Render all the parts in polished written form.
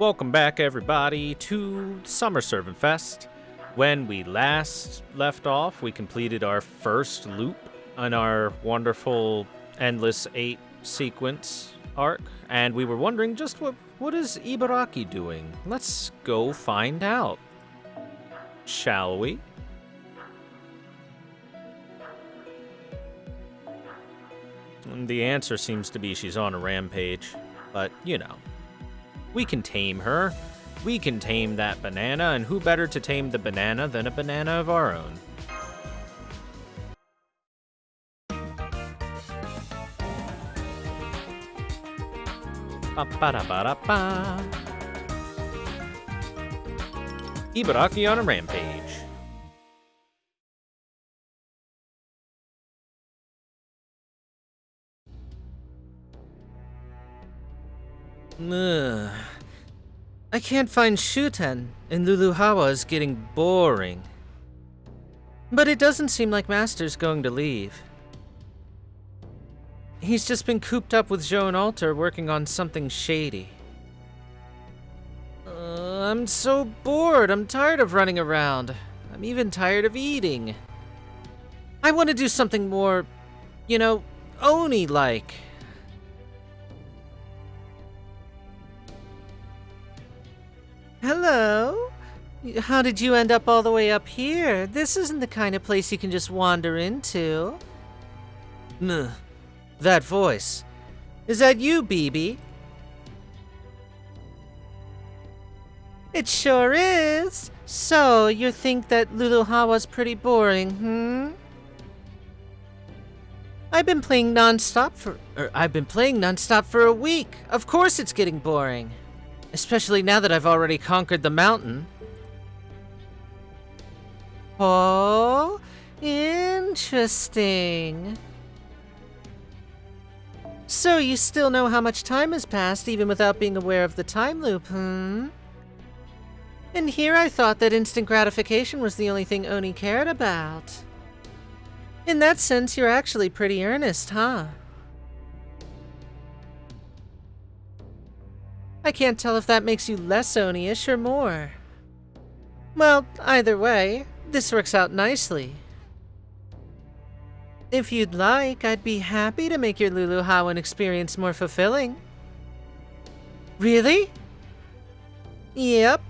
Welcome back, everybody, to Summer ServaFes. When we last left off, we completed our first loop on our wonderful Endless 8 sequence arc, and we were wondering just what is Ibaraki doing? Let's go find out. Shall we? And the answer seems to be she's on a rampage, but you know. We can tame her. We can tame that banana, and who better to tame the banana than a banana of our own? Ba-ba-da-ba-da-ba. Ibaraki on a rampage. Ugh. I can't find Shuten, and Luluhawa is getting boring. But it doesn't seem like Master's going to leave. He's just been cooped up with Joe and Alter working on something shady. I'm so bored. I'm tired of running around. I'm even tired of eating. I want to do something more, you know, Oni-like. Hello? How did you end up all the way up here? This isn't the kind of place you can just wander into. That voice. Is that you, BB? It sure is. So, you think that Luluhawa's pretty boring, I've been playing nonstop for a week. Of course it's getting boring. Especially now that I've already conquered the mountain. Oh, interesting. So you still know how much time has passed even without being aware of the time loop, And here I thought that instant gratification was the only thing Oni cared about. In that sense, you're actually pretty earnest, huh? I can't tell if that makes you less Oni-ish or more. Well, either way, this works out nicely. If you'd like, I'd be happy to make your Luluhawan experience more fulfilling. Really? Yep.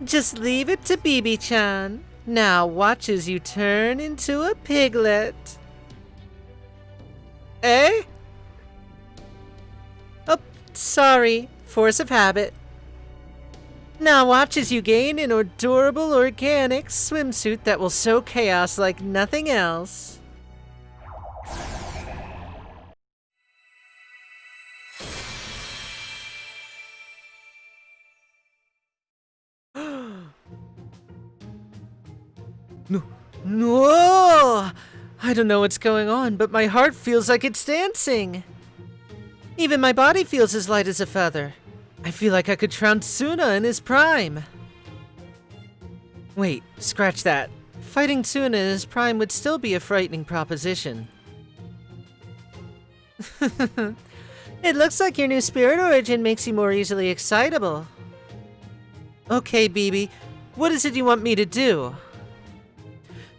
Just leave it to BB-chan. Now watch as you turn into a piglet. Eh? Oh, sorry. Force of habit. Now watch as you gain an adorable organic swimsuit that will sow chaos like nothing else. No! I don't know what's going on, but my heart feels like it's dancing. Even my body feels as light as a feather. I feel like I could trounce Suna in his prime. Wait, scratch that. Fighting Suna in his prime would still be a frightening proposition. It looks like your new spirit origin makes you more easily excitable. Okay, BB, what is it you want me to do?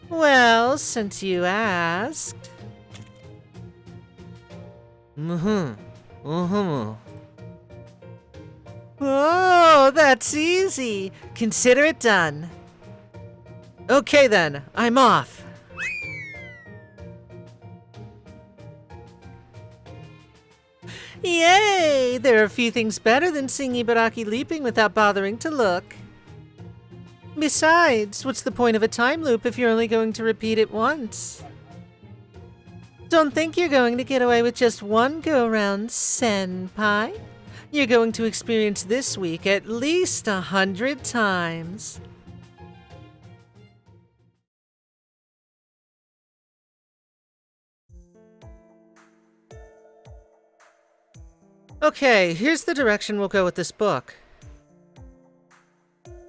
Well, since you asked... Oh, that's easy. Consider it done. Okay then, I'm off. Yay! There are a few things better than seeing Ibaraki leaping without bothering to look. Besides, what's the point of a time loop if you're only going to repeat it once? Don't think you're going to get away with just one go-round, senpai. You're going to experience this week at least 100 times. Okay, here's the direction we'll go with this book.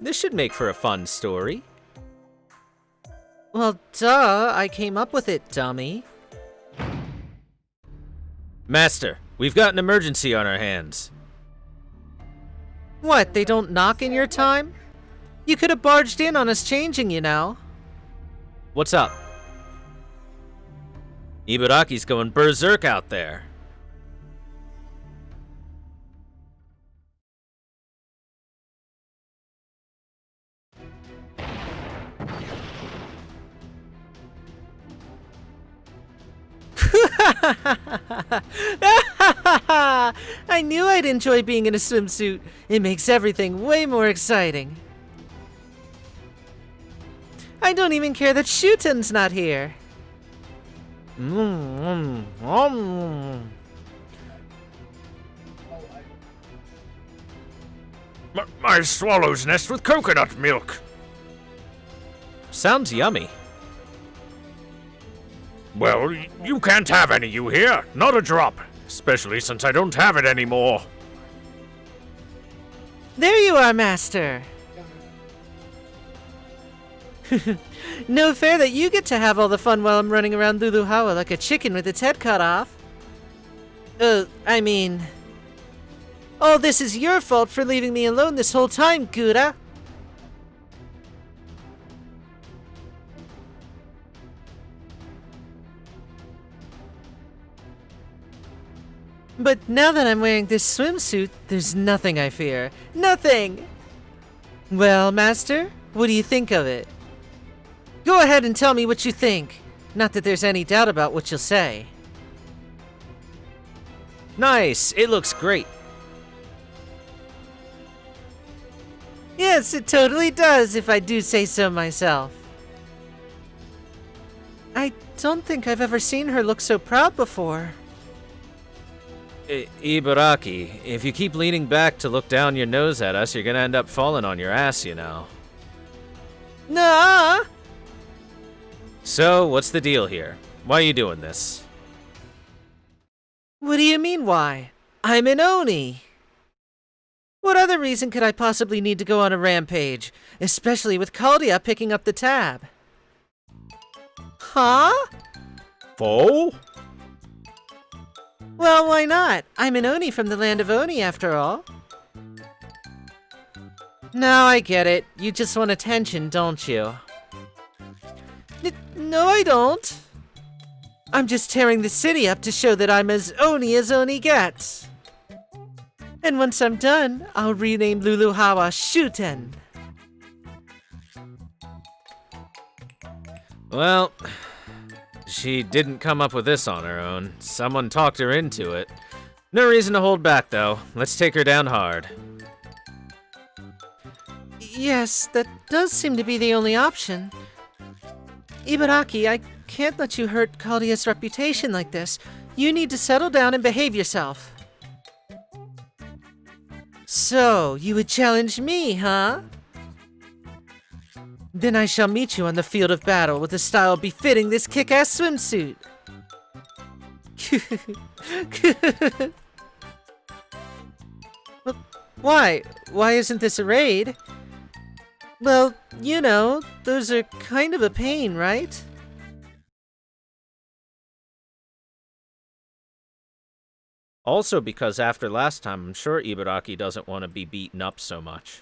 This should make for a fun story. Well, duh, I came up with it, dummy. Master, we've got an emergency on our hands. What, they don't knock in your time? You could have barged in on us changing, you know. What's up? Ibaraki's going berserk out there. I knew I'd enjoy being in a swimsuit. It makes everything way more exciting. I don't even care that Shuten's not here. My swallow's nest with coconut milk. Sounds yummy. Well, you can't have any, you hear? Not a drop. Especially since I don't have it anymore. There you are, Master. No fair that you get to have all the fun while I'm running around Luluhawa like a chicken with its head cut off. I mean... all this is your fault for leaving me alone this whole time, Gura. But now that I'm wearing this swimsuit, there's nothing I fear. Nothing! Well, Master, what do you think of it? Go ahead and tell me what you think. Not that there's any doubt about what you'll say. Nice, it looks great. Yes, it totally does, if I do say so myself. I don't think I've ever seen her look so proud before. Ibaraki, if you keep leaning back to look down your nose at us, you're gonna end up falling on your ass, you know. Nah! So, what's the deal here? Why are you doing this? What do you mean, why? I'm an Oni! What other reason could I possibly need to go on a rampage? Especially with Caldia picking up the tab. Huh? Foe? Well, why not? I'm an Oni from the land of Oni, after all. Now I get it. You just want attention, don't you? No, I don't. I'm just tearing the city up to show that I'm as Oni gets. And once I'm done, I'll rename Luluhawa Shuten. Well, she didn't come up with this on her own. Someone talked her into it. No reason to hold back, though. Let's take her down hard. Yes, that does seem to be the only option. Ibaraki, I can't let you hurt Caldia's reputation like this. You need to settle down and behave yourself. So, you would challenge me, huh? Then I shall meet you on the field of battle with a style befitting this kick-ass swimsuit. Why? Why isn't this a raid? Well, you know, those are kind of a pain, right? Also because after last time, I'm sure Ibaraki doesn't want to be beaten up so much.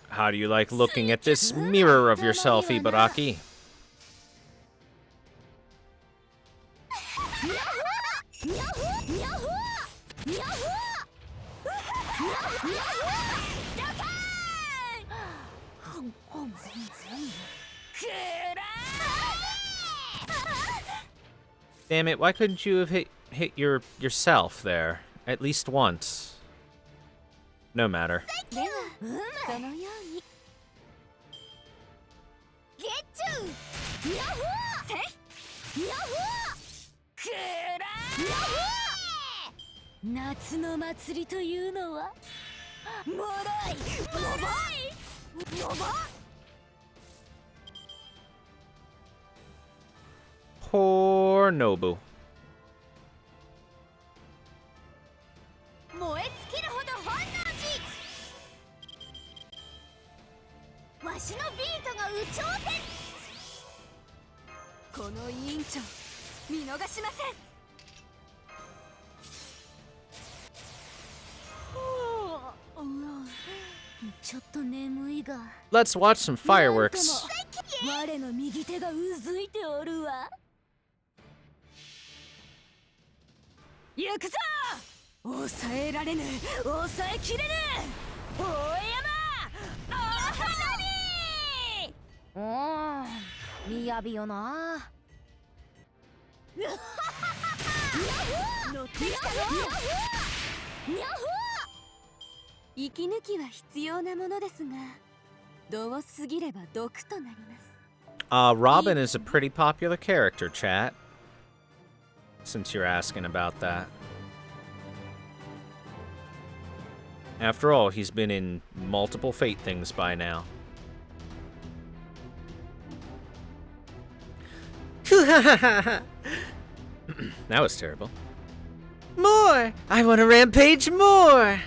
How do you like looking at this mirror of yourself, Ibaraki? Damn it, why couldn't you have hit yourself there? At least once. No matter. Poor Nobu. 燃え尽きるほど本能寺わしのビートが有頂天この委員長見逃しません ちょっと眠いが Let's watch some fireworks. 我の右手がうずいておるわ行くぞ抑えられぬ抑えきれぬ大山大花火みやびよな乗ってきたぞにゃほ息抜きは必要なものですが度を過ぎれば毒となります Robin is a pretty popular character, chat. Since you're asking about that. After all, he's been in multiple Fate things by now. That was terrible. More! I want to rampage more!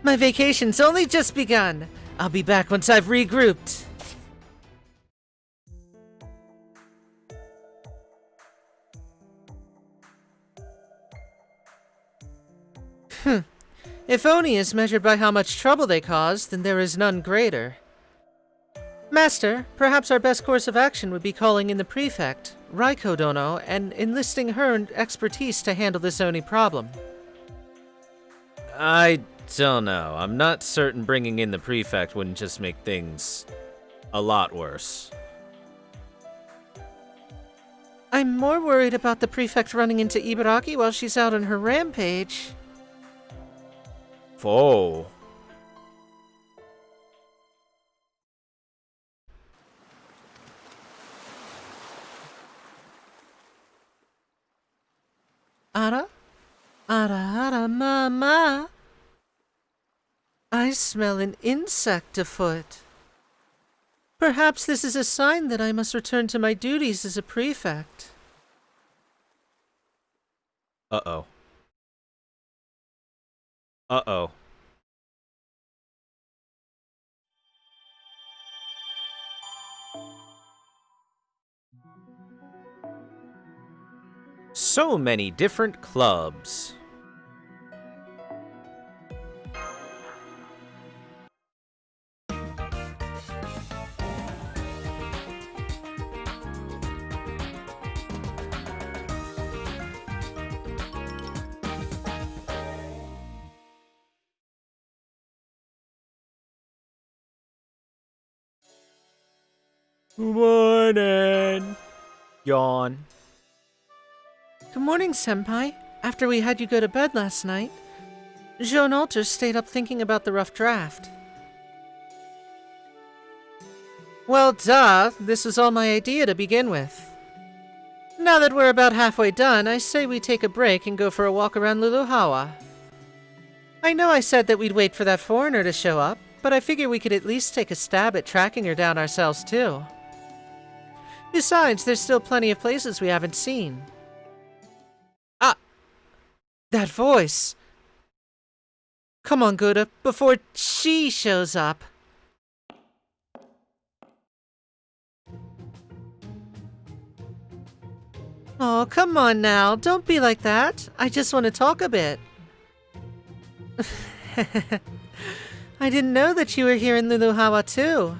My vacation's only just begun. I'll be back once I've regrouped. If Oni is measured by how much trouble they cause, then there is none greater. Master, perhaps our best course of action would be calling in the prefect, Raiko Dono, and enlisting her expertise to handle this Oni problem. I don't know. I'm not certain bringing in the prefect wouldn't just make things a lot worse. I'm more worried about the prefect running into Ibaraki while she's out on her rampage. Oh. Ara? Ara mama. I smell an insect afoot. Perhaps this is a sign that I must return to my duties as a prefect. Uh-oh. Uh-oh. So many different clubs. Good morning. Yawn. Good morning, Senpai. After we had you go to bed last night, Jean Alter stayed up thinking about the rough draft. Well, duh. This was all my idea to begin with. Now that we're about halfway done, I say we take a break and go for a walk around Luluhawa. I know I said that we'd wait for that foreigner to show up, but I figure we could at least take a stab at tracking her down ourselves, too. Besides, there's still plenty of places we haven't seen. Ah! That voice! Come on, Gouda, before she shows up. Oh, come on now, don't be like that. I just want to talk a bit. I didn't know that you were here in Luluhawa, too.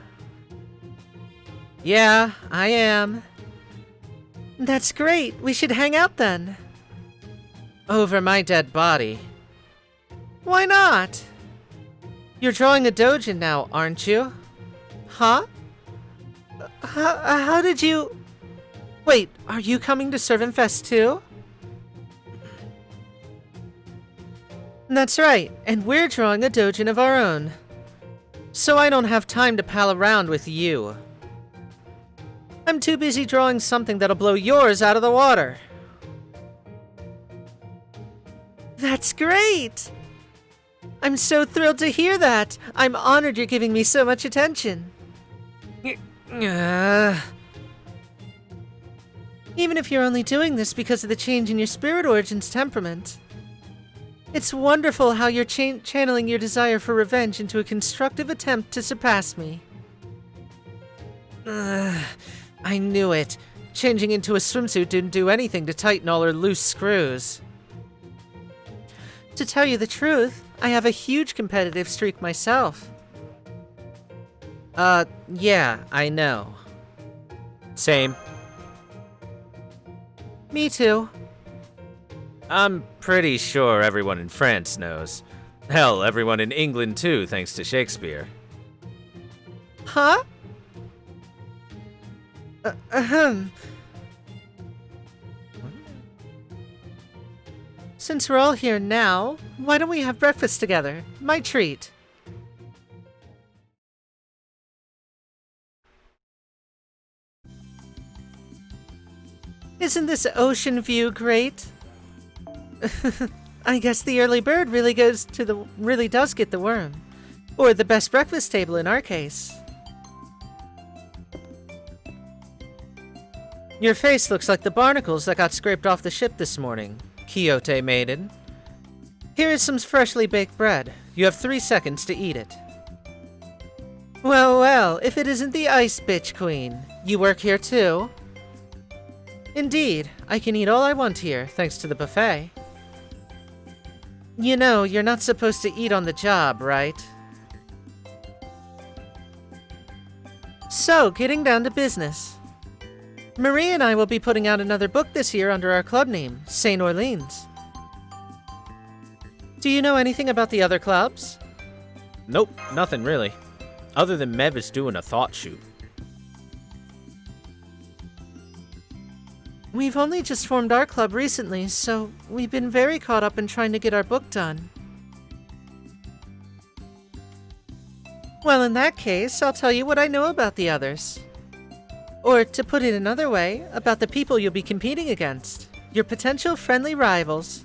Yeah, I am. That's great. We should hang out then. Over my dead body. Why not? You're drawing a doujin now, aren't you? Huh? How did you... Wait, are you coming to ServaFes too? That's right, and we're drawing a doujin of our own. So I don't have time to pal around with you. I'm too busy drawing something that'll blow yours out of the water. That's great! I'm so thrilled to hear that! I'm honored you're giving me so much attention. Even if you're only doing this because of the change in your spirit origin's temperament. It's wonderful how you're channeling your desire for revenge into a constructive attempt to surpass me. I knew it. Changing into a swimsuit didn't do anything to tighten all her loose screws. To tell you the truth, I have a huge competitive streak myself. Yeah, I know. Same. Me too. I'm pretty sure everyone in France knows. Hell, everyone in England too, thanks to Shakespeare. Huh? Since we're all here now, why don't we have breakfast together? My treat. Isn't this ocean view great? I guess the early bird really does get the worm. Or the best breakfast table in our case. Your face looks like the barnacles that got scraped off the ship this morning, Quixote maiden. Here is some freshly baked bread. You have 3 seconds to eat it. Well, well, if it isn't the Ice Bitch Queen. You work here too? Indeed, I can eat all I want here, thanks to the buffet. You know, you're not supposed to eat on the job, right? So, getting down to business. Marie and I will be putting out another book this year under our club name, St. Orleans. Do you know anything about the other clubs? Nope, nothing really. Other than Mev is doing a thought shoot. We've only just formed our club recently, so we've been very caught up in trying to get our book done. Well, in that case, I'll tell you what I know about the others. Or, to put it another way, about the people you'll be competing against. Your potential friendly rivals.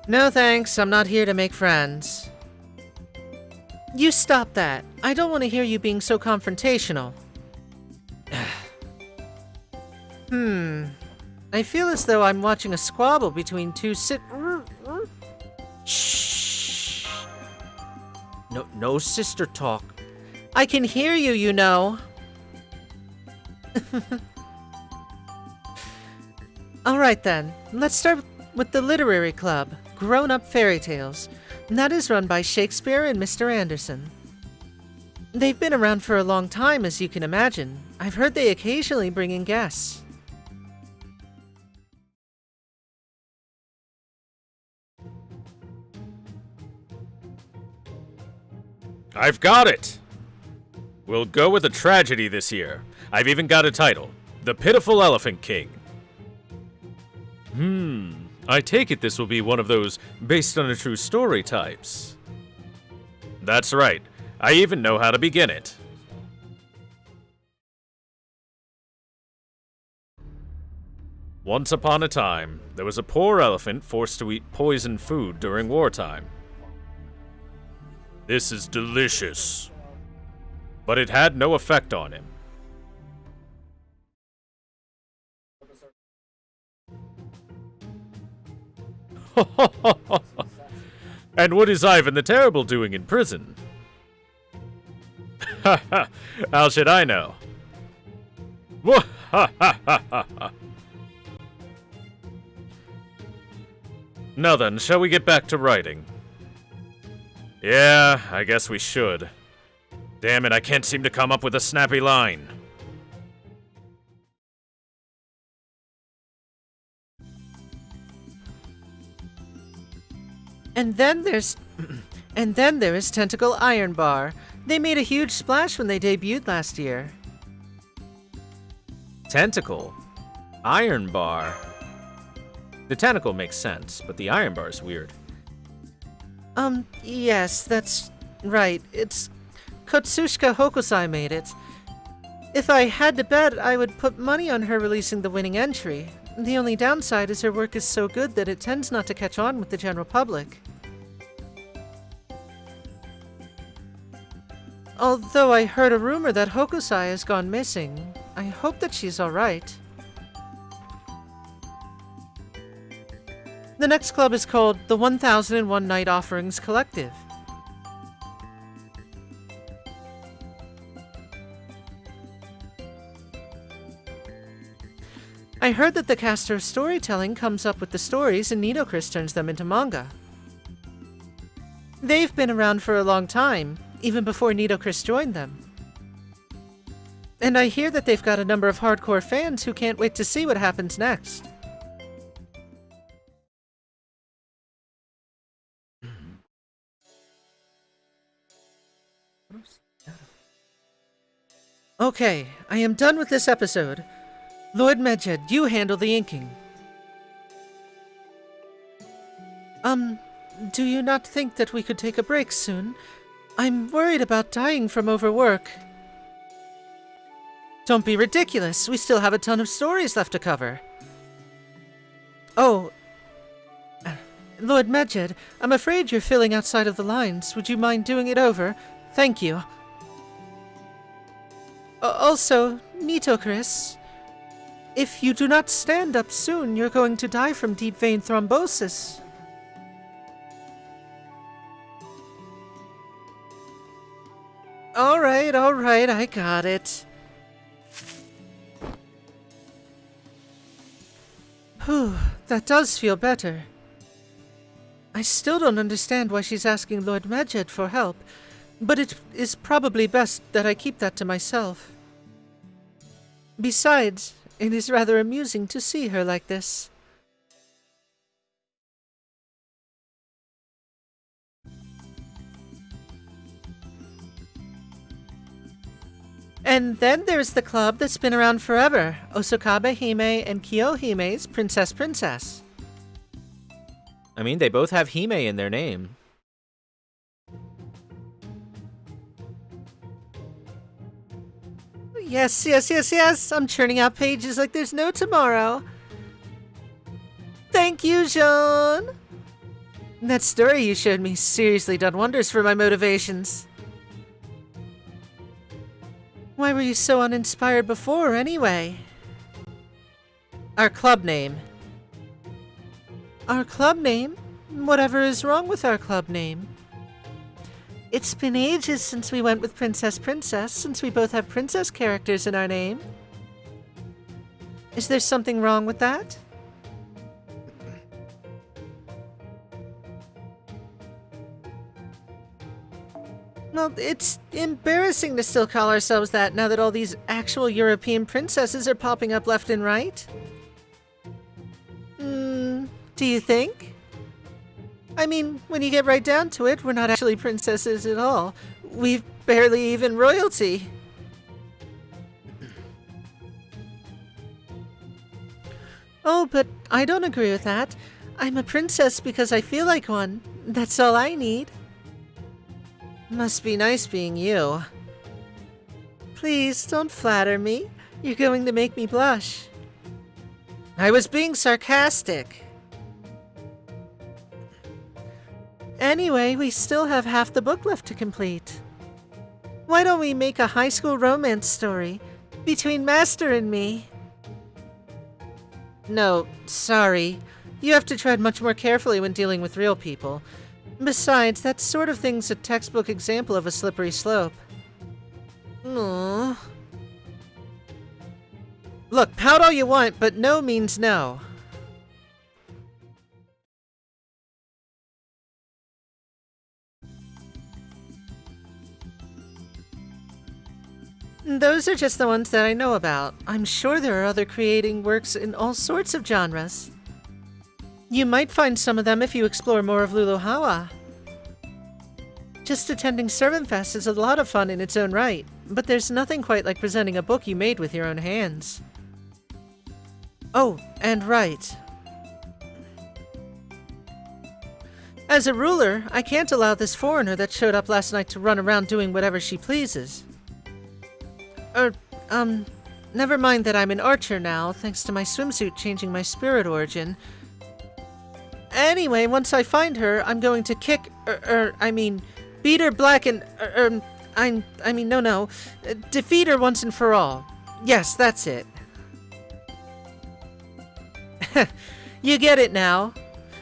No thanks, I'm not here to make friends. You stop that. I don't want to hear you being so confrontational. I feel as though I'm watching a squabble between two Shh. No sister talk. I can hear you, you know. Alright then, let's start with the literary club, Grown-Up Fairy Tales. And that is run by Shakespeare and Mr. Anderson. They've been around for a long time, as you can imagine. I've heard they occasionally bring in guests. I've got it! We'll go with a tragedy this year. I've even got a title. The Pitiful Elephant King. I take it this will be one of those based on a true story types. That's right. I even know how to begin it. Once upon a time, there was a poor elephant forced to eat poisoned food during wartime. This is delicious. But it had no effect on him. And what is Ivan the Terrible doing in prison? How should I know? Now then, shall we get back to writing? Yeah, I guess we should. Damn it, I can't seem to come up with a snappy line. And then there's Tentacle Iron Bar. They made a huge splash when they debuted last year. Tentacle? Iron Bar? The tentacle makes sense, but the iron bar is weird. Yes, that's right. It's Kotsushika Hokusai made it. If I had to bet, I would put money on her releasing the winning entry. The only downside is her work is so good that it tends not to catch on with the general public. Although I heard a rumor that Hokusai has gone missing, I hope that she's alright. The next club is called the 1001 Night Offerings Collective. I heard that the caster of storytelling comes up with the stories and Nidochris turns them into manga. They've been around for a long time, even before Nidochris joined them. And I hear that they've got a number of hardcore fans who can't wait to see what happens next. Okay, I am done with this episode. Lord Medjed, you handle the inking. Do you not think that we could take a break soon? I'm worried about dying from overwork. Don't be ridiculous, we still have a ton of stories left to cover. Oh, Lord Medjed, I'm afraid you're filling outside of the lines. Would you mind doing it over? Thank you. Also, Nidochris, if you do not stand up soon, you're going to die from deep vein thrombosis. Alright, I got it. Whew, that does feel better. I still don't understand why she's asking Lord Medjed for help, but it is probably best that I keep that to myself. Besides, it is rather amusing to see her like this. And then there's the club that's been around forever, Osokabe Hime and Kyohime's Princess. I mean, they both have Hime in their name. Yes, I'm churning out pages like there's no tomorrow. Thank you, Jean! That story you showed me seriously done wonders for my motivations. Why were you so uninspired before, anyway? Our club name. Our club name? Whatever is wrong with our club name? It's been ages since we went with Princess, since we both have princess characters in our name. Is there something wrong with that? Well, it's embarrassing to still call ourselves that now that all these actual European princesses are popping up left and right. Do you think? I mean, when you get right down to it, we're not actually princesses at all. We've barely even royalty. Oh, but I don't agree with that. I'm a princess because I feel like one. That's all I need. Must be nice being you. Please, don't flatter me. You're going to make me blush. I was being sarcastic. Anyway, we still have half the book left to complete. Why don't we make a high school romance story between Master and me? No, sorry. You have to tread much more carefully when dealing with real people. Besides, that sort of thing's a textbook example of a slippery slope. Aww. Look, pout all you want, but no means no. Those are just the ones that I know about. I'm sure there are other creating works in all sorts of genres. You might find some of them if you explore more of Luluhawa. Just attending ServaFes is a lot of fun in its own right, but there's nothing quite like presenting a book you made with your own hands. Oh, and right. As a ruler, I can't allow this foreigner that showed up last night to run around doing whatever she pleases. never mind that I'm an archer now, thanks to my swimsuit changing my spirit origin. Anyway, once I find her, I'm going to beat her black and, defeat her once and for all. Yes, that's it. You get it now.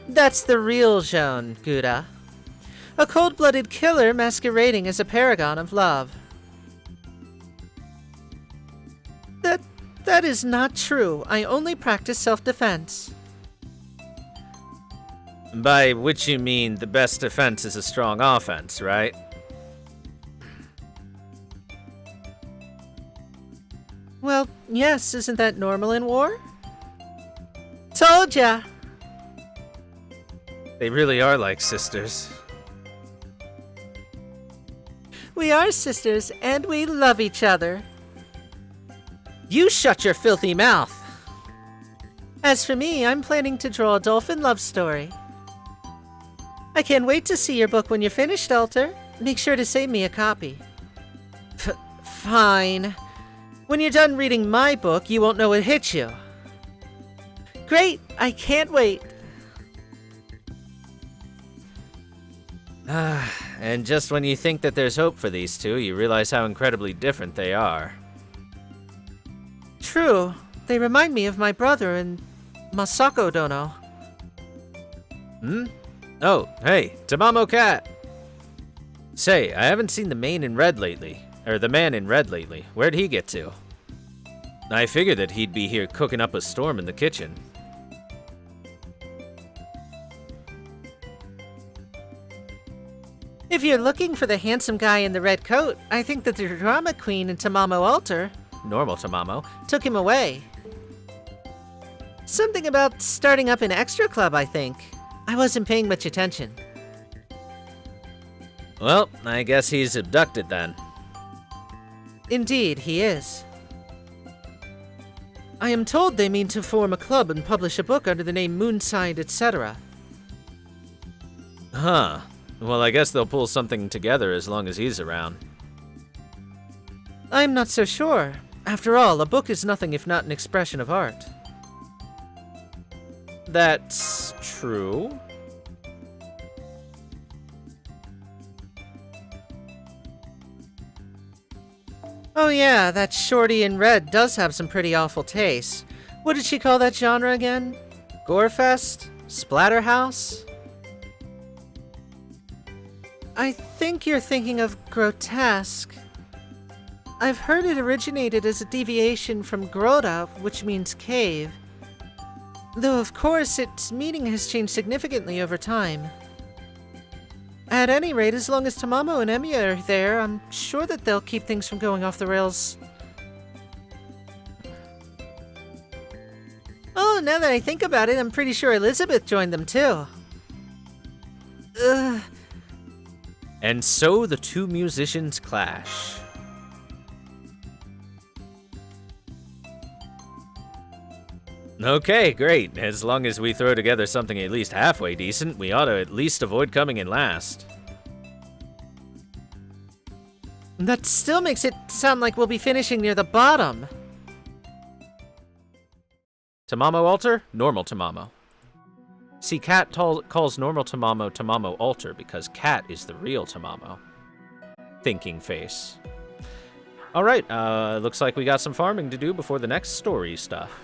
That's the real Joan, Gouda. A cold-blooded killer masquerading as a paragon of love. That is not true. I only practice self-defense. By which you mean the best defense is a strong offense, right? Well, yes, isn't that normal in war? Told ya! They really are like sisters. We are sisters, and we love each other. You shut your filthy mouth! As for me, I'm planning to draw a dolphin love story. I can't wait to see your book when you're finished, Alter. Make sure to save me a copy. Fine. When you're done reading my book, you won't know it hit you. Great! I can't wait! And just when you think that there's hope for these two, you realize how incredibly different they are. True. They remind me of my brother and Masako Dono. Oh, hey, Tamamo Cat! Say, I haven't seen the man in red lately. Where'd he get to? I figured that he'd be here cooking up a storm in the kitchen. If you're looking for the handsome guy in the red coat, I think that the drama queen in Tamamo Alter, Normal Tamamo, took him away. Something about starting up an extra club, I think. I wasn't paying much attention. Well, I guess he's abducted then. Indeed, he is. I am told they mean to form a club and publish a book under the name Moonside, etc. Huh. Well, I guess they'll pull something together as long as he's around. I'm not so sure. After all, a book is nothing if not an expression of art. That's true. Oh yeah, that shorty in red does have some pretty awful taste. What did she call that genre again? Gorefest? Splatterhouse? I think you're thinking of grotesque. I've heard it originated as a deviation from grota, which means cave. Though of course its meaning has changed significantly over time. At any rate, as long as Tamamo and Emiya are there, I'm sure that they'll keep things from going off the rails. Oh, now that I think about it, I'm pretty sure Elizabeth joined them too. Ugh. And so the two musicians clash. Okay, great. As long as we throw together something at least halfway decent, we ought to at least avoid coming in last. That still makes it sound like we'll be finishing near the bottom. Tamamo Alter, Normal Tamamo. See, Cat calls Normal Tamamo Tamamo Alter because Cat is the real Tamamo. Thinking face. Alright, looks like we got some farming to do before the next story stuff.